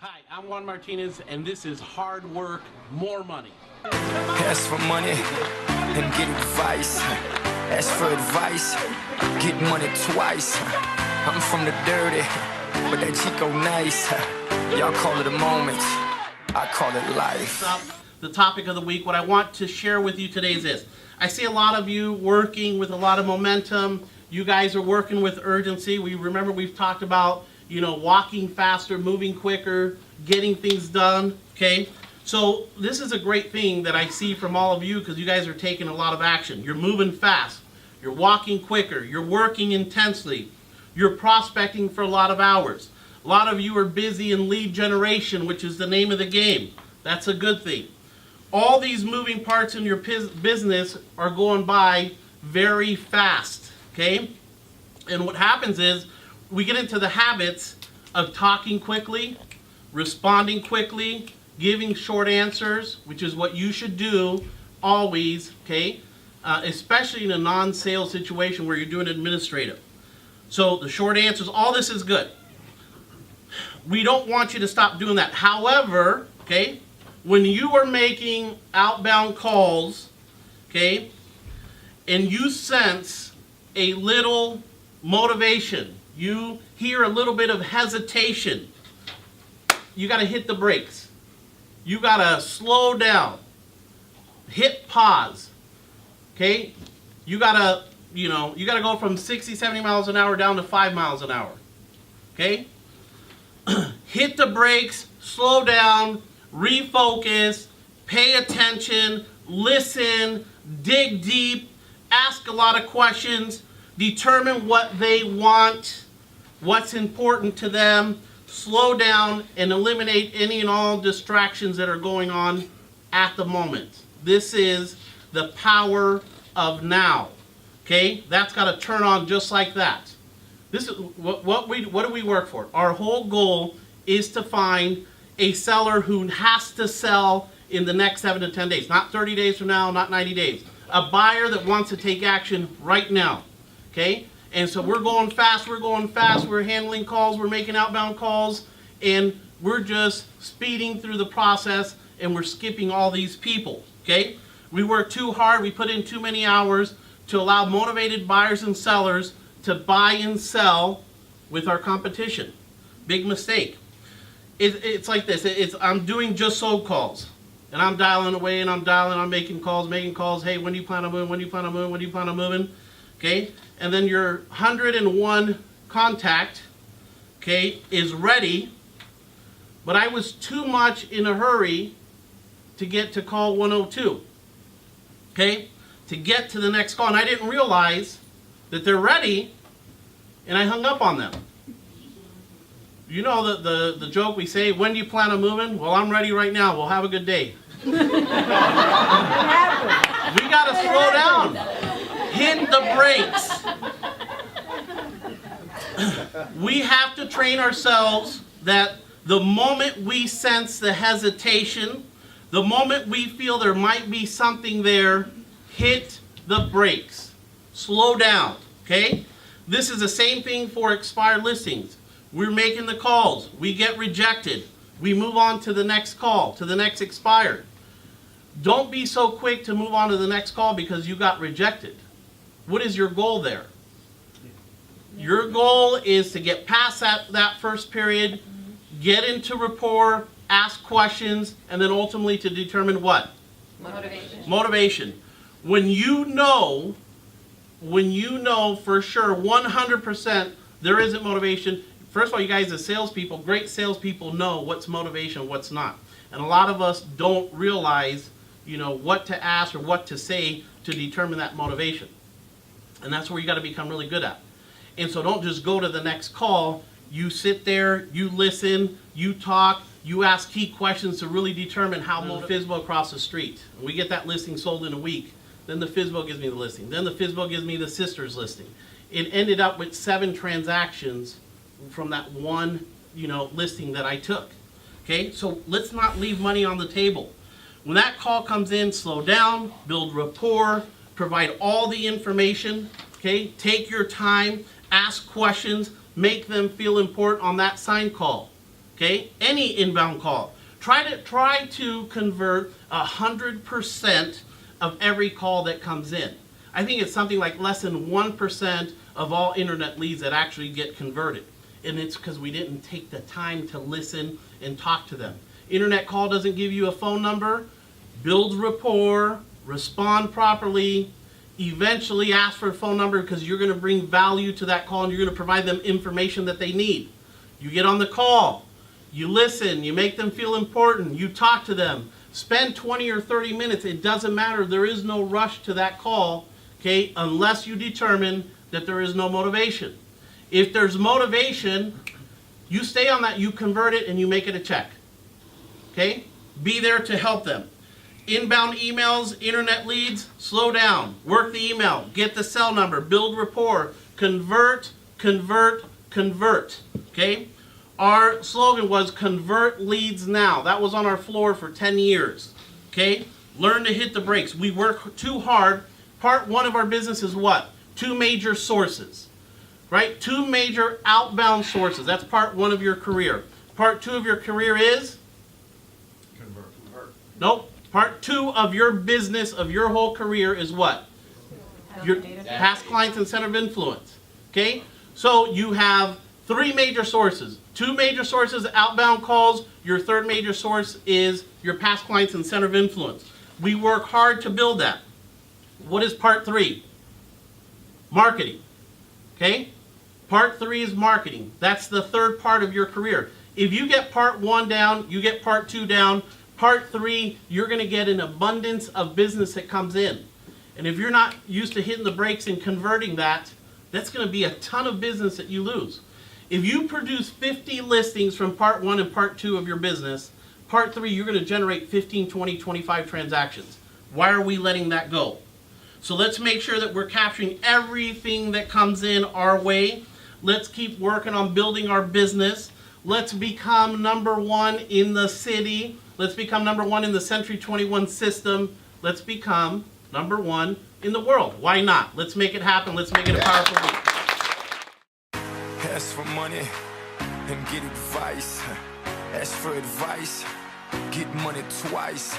Hi, I'm Juan Martinez, and this is Hard Work, More Money. Ask for money and get advice. Ask for advice, get money twice. I'm from the dirty, but that Chico nice. Y'all call it a moment, I call it life. The topic of the week, what I want to share with you today is this. I see a lot of you working with a lot of momentum. You guys are working with urgency. We've talked about, walking faster, moving quicker, getting things done, okay? So this is a great thing that I see from all of you because you guys are taking a lot of action. You're moving fast. You're walking quicker. You're working intensely. You're prospecting for a lot of hours. A lot of you are busy in lead generation, which is the name of the game. That's a good thing. All these moving parts in your business are going by very fast, okay? And what happens is we get into the habits of talking quickly, responding quickly, giving short answers, which is what you should do always, okay? Especially in a non-sales situation where you're doing administrative. So the short answers, all this is good. We don't want you to stop doing that. However, okay, when you are making outbound calls, okay, and you sense a little motivation, you hear a little bit of hesitation, you got to hit the brakes. You got to slow down, hit pause, okay? You got to go from 60, 70 miles an hour down to 5 miles an hour, okay? Hit the brakes, slow down, refocus, pay attention, listen, dig deep, ask a lot of questions, determine what they want, what's important to them, slow down, and eliminate any and all distractions that are going on at the moment. This is the power of now. Okay? That's got to turn on just like that. This is what do we work for? Our whole goal is to find a seller who has to sell in the next 7 to 10 days. Not 30 days from now, not 90 days. A buyer that wants to take action right now. Okay? And so we're going fast, we're handling calls, we're making outbound calls, and we're just speeding through the process, and we're skipping all these people. Okay? We work too hard, we put in too many hours to allow motivated buyers and sellers to buy and sell with our competition. Big mistake. It's like this. I'm doing just sold calls. And I'm dialing away and I'm making calls. Hey, when do you plan on moving? When do you plan on moving? When do you plan on moving? Okay? And then your 101 contact, okay, is ready. But I was too much in a hurry to get to call 102. Okay? To get to the next call. And I didn't realize that they're ready, and I hung up on them. You know the joke we say, when do you plan on moving? Well, I'm ready right now. Well, have a good day. We got to slow down. Hit the brakes. We have to train ourselves that the moment we sense the hesitation, the moment we feel there might be something there, hit the brakes. Slow down, okay? This is the same thing for expired listings. We're making the calls. We get rejected. We move on to the next call, to the next expired. Don't be so quick to move on to the next call because you got rejected. What is your goal there? Your goal is to get past that first period, get into rapport, ask questions, and then ultimately to determine what? Motivation. When you know for sure 100% there isn't motivation, first of all, you guys as salespeople, great salespeople know what's motivation, what's not. And a lot of us don't realize, what to ask or what to say to determine that motivation. And that's where you got to become really good at. And so don't just go to the next call. You sit there, you listen, you talk, you ask key questions to really determine how FSBO across the street. And we get that listing sold in a week. Then the FSBO gives me the listing. Then the FSBO gives me the sister's listing. It ended up with 7 transactions from that one, listing that I took. Okay, so let's not leave money on the table. When that call comes in, slow down, build rapport, provide all the information. Okay, take your time, ask questions, make them feel important on that sign call. Okay, any inbound call. Try to convert 100% of every call that comes in. I think it's something like less than 1% of all internet leads that actually get converted. And it's because we didn't take the time to listen and talk to them. Internet call doesn't give you a phone number. Build rapport, respond properly, eventually ask for a phone number because you're going to bring value to that call and you're going to provide them information that they need. You get on the call, you listen, you make them feel important, you talk to them. Spend 20 or 30 minutes. It doesn't matter. There is no rush to that call, okay, unless you determine that there is no motivation. If there's motivation, you stay on that, you convert it, and you make it a check. Okay? Be there to help them. Inbound emails, internet leads, slow down. Work the email. Get the cell number. Build rapport. Convert, convert, convert. Okay? Our slogan was convert leads now. That was on our floor for 10 years. Okay? Learn to hit the brakes. We work too hard. Part one of our business is what? 2 major sources. Right? 2 major outbound sources. That's part one of your career. Part 2 of your career is? Convert. Nope. Part 2 of your business, of your whole career is what? Your past clients and center of influence. Okay? So you have 3 major sources. 2 major sources, outbound calls. Your 3rd major source is your past clients and center of influence. We work hard to build that. What is part 3? Marketing. Okay? Part 3 is marketing. That's the 3rd part of your career. If you get part 1 down, you get part 2 down. Part 3, you're going to get an abundance of business that comes in. And if you're not used to hitting the brakes and converting that, that's going to be a ton of business that you lose. If you produce 50 listings from part 1 and part 2 of your business, part 3, you're going to generate 15, 20, 25 transactions. Why are we letting that go? So let's make sure that we're capturing everything that comes in our way. Let's keep working on building our business. Let's become number 1 in the city. Let's become number 1 in the Century 21 system. Let's become number 1 in the world. Why not? Let's make it happen. Let's make it a powerful week. Ask for money and get advice. Ask for advice, get money twice.